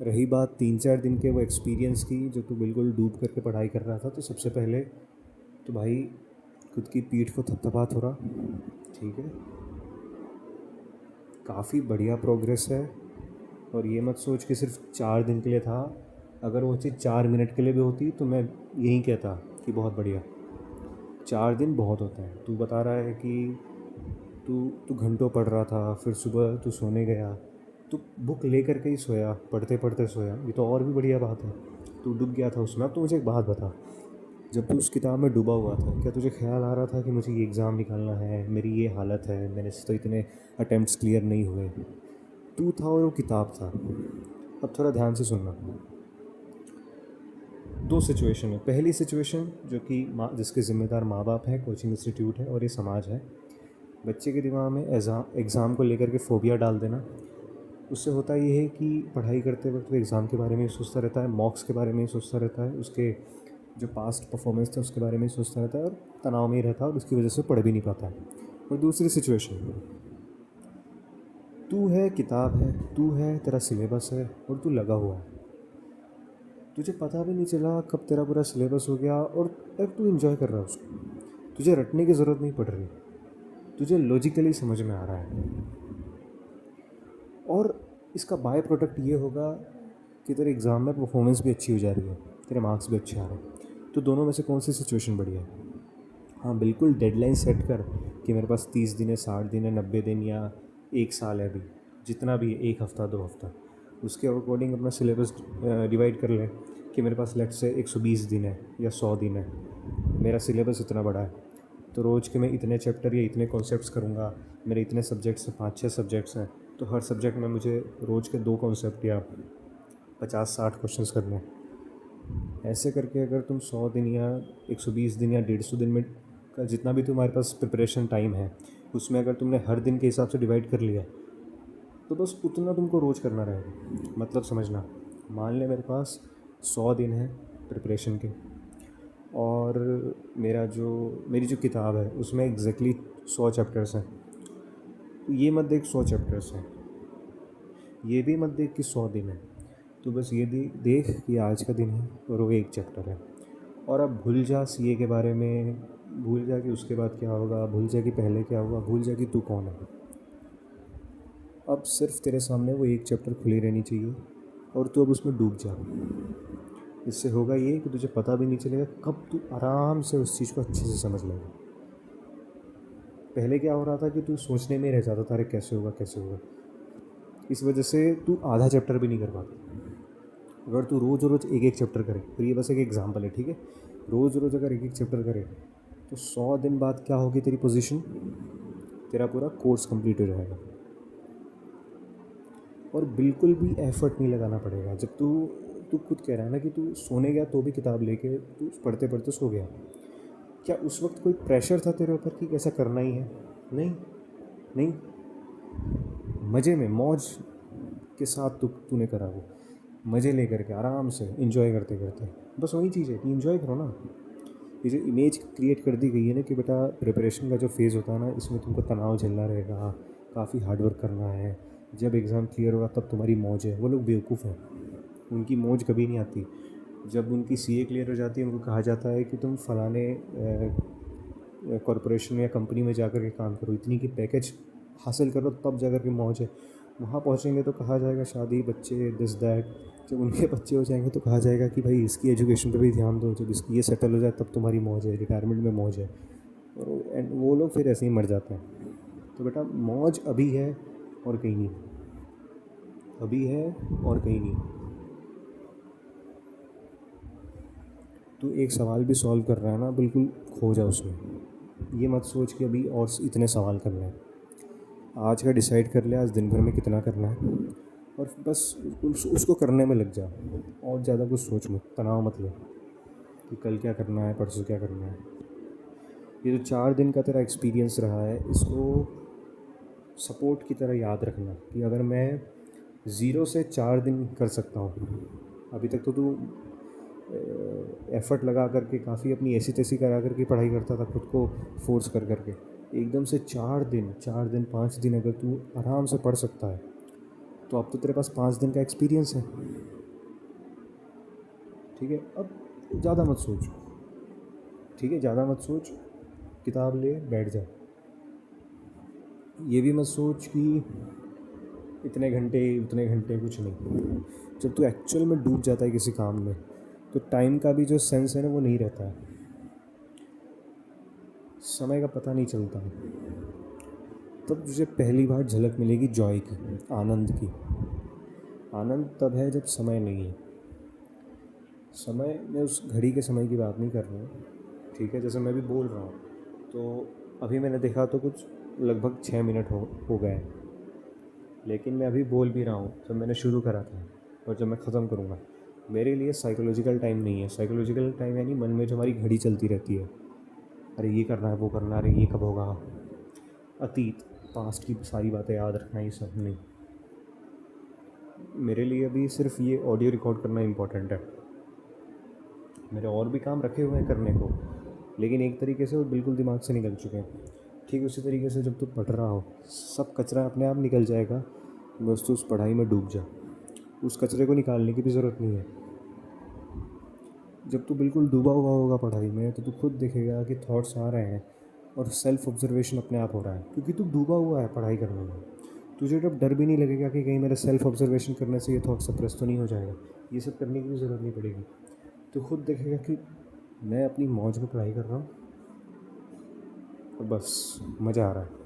रही बात 3-4 दिन के वो एक्सपीरियंस की जो तू बिल्कुल डूब करके पढ़ाई कर रहा था, तो सबसे पहले तो भाई खुद की पीठ को थपथपा थोड़ा, ठीक है। काफ़ी बढ़िया प्रोग्रेस है। और ये मत सोच कि सिर्फ 4 दिन के लिए था। अगर वो चीज़ 4 मिनट के लिए भी होती तो मैं यही कहता कि बहुत बढ़िया। 4 दिन बहुत होते हैं। तू बता रहा है कि तू तू घंटों पढ़ रहा था, फिर सुबह तू सोने गया, तू बुक ले करके ही सोया, पढ़ते पढ़ते सोया, ये तो और भी बढ़िया बात है। तू डूब गया था उसमें। अब तो मुझे एक बात बता, जब तू उस किताब में डूबा हुआ था, क्या तुझे ख्याल आ रहा था कि मुझे ये एग्ज़ाम निकालना है, मेरी ये हालत है, मेरे से तो इतने अटैम्प्ट्स क्लियर नहीं हुए? तू था और वो किताब था। अब थोड़ा ध्यान से सुनना। दो सिचुएशन है। पहली सिचुएशन जो कि जिसके ज़िम्मेदार माँ बाप हैं, कोचिंग इंस्टीट्यूट है और ये समाज है। बच्चे के दिमाग में एग्ज़ाम को लेकर के फ़ोबिया डाल देना। उससे होता ये है कि पढ़ाई करते वक्त वो एग्ज़ाम के बारे में ही सोचता रहता है, मॉक्स के बारे में ही सोचता रहता है, उसके जो पास्ट परफॉर्मेंस था उसके बारे में ही सोचता रहता है और तनाव में ही रहता है और उसकी वजह से पढ़ भी नहीं पाता है। और दूसरी सिचुएशन, तू है, किताब है, तू है, तेरा सिलेबस है और तू लगा हुआ है। तुझे पता भी नहीं चला कब तेरा पूरा सिलेबस हो गया और अब तू इन्जॉय कर रहा है उसको। तुझे रटने की ज़रूरत नहीं पड़ रही, तुझे लॉजिकली समझ में आ रहा है। और इसका बाय प्रोडक्ट ये होगा कि तेरे एग्ज़ाम में परफॉर्मेंस भी अच्छी हो जा रही है, तेरे मार्क्स भी अच्छे आ रहे हैं। तो दोनों में से कौन सी सिचुएशन बढ़िया है? हाँ, बिल्कुल डेडलाइन सेट कर कि मेरे पास 30 दिन है, 60 दिन है, 90 दिन या 1 साल है, अभी जितना भी है, 1 हफ़्ता 2 हफ़्ता, उसके अकॉर्डिंग अपना सिलेबस डिवाइड कर ले कि मेरे पास लेट्स से 120 दिन है या 100 दिन है, मेरा सिलेबस इतना बड़ा है, तो रोज़ के मैं इतने चैप्टर या इतने कॉन्सेप्ट्स करूँगा। मेरे इतने सब्जेक्ट्स हैं, 5-6 सब्जेक्ट्स हैं, तो हर सब्जेक्ट में मुझे रोज़ के 2 कॉन्सेप्ट या 50-60 क्वेश्चंस करने हैं। ऐसे करके अगर तुम 100 दिन या 120 दिन या 150 दिन में का जितना भी तुम्हारे पास प्रिपरेशन टाइम है, उसमें अगर तुमने हर दिन के हिसाब से डिवाइड कर लिया, तो बस उतना तुमको रोज़ करना रहेगा। मतलब समझना, मान ले मेरे पास 100 दिन है प्रिपरेशन के और मेरी जो किताब है उसमें एग्जैक्टली 100 चैप्टर्स हैं। तो ये मत देख 100 चैप्टर्स हैं, ये भी मत देख कि 100 दिन है। तो बस ये देख कि आज का दिन है और वो एक चैप्टर है। और अब भूल जा सीए के बारे में, भूल जा कि उसके बाद क्या होगा, भूल जा कि पहले क्या हुआ, भूल जा कि तू कौन है। अब सिर्फ तेरे सामने वो एक चैप्टर खुली रहनी चाहिए और तू अब उसमें डूब जा। इससे होगा ये कि तुझे पता भी नहीं चलेगा कब तू आराम से उस चीज़ को अच्छे से समझ लेगा। पहले क्या हो रहा था कि तू सोचने में रह जाता था, अरे कैसे होगा कैसे होगा। इस वजह से तू आधा चैप्टर भी नहीं कर पाता। अगर तू रोज़ रोज़ एक एक चैप्टर करे, तो ये बस एक एग्जाम्पल है, ठीक है, रोज़ रोज़ अगर एक एक चैप्टर करे तो 100 दिन बाद क्या होगी तेरी पोजीशन, तेरा पूरा कोर्स कंप्लीट हो जाएगा और बिल्कुल भी एफर्ट नहीं लगाना पड़ेगा। जब तू तू खुद कह रहा है ना कि तू सोने गया तो भी किताब लेके तू पढ़ते पढ़ते सो गया, क्या उस वक्त कोई प्रेशर था तेरे ऊपर कि ऐसा करना ही है? नहीं, नहीं, मज़े में मौज के साथ तूने करा वो, मज़े लेकर के आराम से इन्जॉय करते करते। बस वही चीज़ है कि इन्जॉय करो ना। ये जो इमेज क्रिएट कर दी गई है ना कि बेटा प्रिपरेशन का जो फेज़ होता है ना, इसमें तुमको तनाव झेलना रहेगा, काफ़ी हार्ड वर्क करना है, जब एग्ज़ाम क्लियर होगा तब तुम्हारी मौज है। वो लोग बेवकूफ़ हैं, उनकी मौज कभी नहीं आती। जब उनकी सीए क्लियर हो जाती है, उनको कहा जाता है कि तुम फलाने कॉरपोरेशन या कंपनी में जाकर के काम करो, इतनी की पैकेज हासिल करो, तब जाकर के मौज है। वहाँ पहुँचेंगे तो कहा जाएगा शादी, बच्चे, दिस दैट। जब उनके बच्चे हो जाएंगे तो कहा जाएगा कि भाई इसकी एजुकेशन पे भी ध्यान दो, जब इसकी ये सेटल हो जाए तब तुम्हारी मौज है, रिटायरमेंट में मौज है। और वो लोग फिर ऐसे ही मर जाते हैं। तो बेटा मौज अभी है और कहीं नहीं, अभी है और कहीं नहीं। तो एक सवाल भी सॉल्व कर रहा है ना, बिल्कुल खो जा उसमें। ये मत सोच कि अभी और इतने सवाल करने हैं। आज का डिसाइड कर ले, आज दिन भर में कितना करना है और बस उसको करने में लग जा। और ज़्यादा कुछ सोच मत, तनाव मत ले कि कल क्या करना है, परसों क्या करना है। ये जो 4 दिन का तेरा एक्सपीरियंस रहा है, इसको सपोर्ट की तरह याद रखना कि अगर मैं 0 से 4 दिन कर सकता हूँ, अभी तक तो तू एफ़र्ट लगा करके काफ़ी अपनी ऐसी तैसी करा करके पढ़ाई करता था, खुद को फोर्स कर करके। एकदम से 4 दिन 5 दिन अगर तू आराम से पढ़ सकता है, तो अब तो तेरे पास 5 दिन का एक्सपीरियंस है। ठीक है, अब ज़्यादा मत सोच, ठीक है, ज़्यादा मत सोच, किताब ले बैठ जा। ये भी मत सोच कि इतने घंटे उतने घंटे, कुछ नहीं। जब तू एक्चुअल में डूब जाता है किसी काम में, तो टाइम का भी जो सेंस है ना वो नहीं रहता है, समय का पता नहीं चलता है। तब तुझे पहली बार झलक मिलेगी जॉय की, आनंद की। आनंद तब है जब समय नहीं है। समय, मैं उस घड़ी के समय की बात नहीं कर रहा हूँ, ठीक है, जैसे मैं भी बोल रहा हूँ, तो अभी मैंने देखा तो कुछ लगभग 6 मिनट हो गए हैं, लेकिन मैं अभी बोल भी रहा हूँ जब मैंने शुरू करा था और जब मैं ख़त्म करूँगा। मेरे लिए साइकोलॉजिकल टाइम नहीं है। साइकोलॉजिकल टाइम यानी मन में जो हमारी घड़ी चलती रहती है, अरे ये करना है, वो करना है, अरे ये कब होगा, अतीत पास्ट की सारी बातें याद रखना, ये सब नहीं। मेरे लिए अभी सिर्फ ये ऑडियो रिकॉर्ड करना इम्पोर्टेंट है। मेरे और भी काम रखे हुए हैं करने को, लेकिन एक तरीके से वो बिल्कुल दिमाग से निकल चुके हैं। ठीक उसी तरीके से जब तू पढ़ रहा हो, सब कचरा अपने आप निकल जाएगा, बस तू उस पढ़ाई में डूब जा। उस कचरे को निकालने की भी ज़रूरत नहीं है। जब तू बिल्कुल डूबा हुआ होगा पढ़ाई में, तो तू खुद देखेगा कि थॉट्स आ रहे हैं और सेल्फ ऑब्जर्वेशन अपने आप हो रहा है, क्योंकि तू डूबा हुआ है पढ़ाई करने में। तुझे जब डर भी नहीं लगेगा कि कहीं मेरे सेल्फ ऑब्जर्वेशन करने से ये थॉट सप्रेस तो नहीं हो जाएगा। ये सब करने की भी ज़रूरत नहीं पड़ेगी। तो खुद देखेगा कि मैं अपनी मौज में पढ़ाई कर रहा हूँ और बस मज़ा आ रहा है।